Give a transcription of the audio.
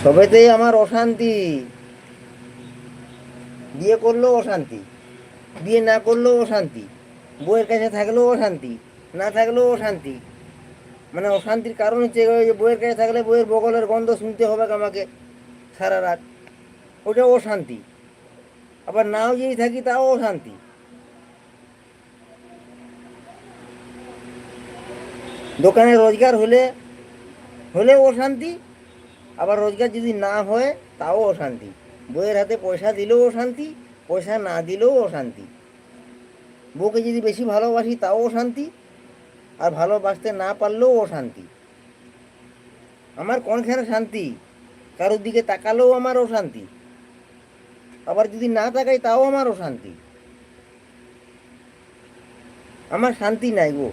সবেতেই আমার অশান্তি। বিয়ে করলেও অশান্তি, বিয়ে না করলেও অশান্তি, বউয়ের কাছে থাকলেও অশান্তি, না থাকলেও অশান্তি। মানে অশান্তির কারণ হচ্ছে ওই যে বউয়ের কাছে থাকলে বউয়ের বগলের গন্ধ শুনতে হবে আমাকে সারা রাত, ওটা অশান্তি। আবার নাও যদি থাকি তাও অশান্তি। দোকানে রোজগার হলে হলেও অশান্তি, আবার রোজগার যদি না হয় তাও অশান্তি। বউয়ের হাতে পয়সা দিলেও অশান্তি, পয়সা না দিলেও অশান্তি। বউকে যদি বেশি ভালোবাসি তাও অশান্তি, আর ভালোবাসতে না পারলেও অশান্তি। আমার কোনখানে শান্তি? কারোর দিকে তাকালেও আমার অশান্তি, আবার যদি না তাকাই তাও আমার অশান্তি। আমার শান্তি নাই গো।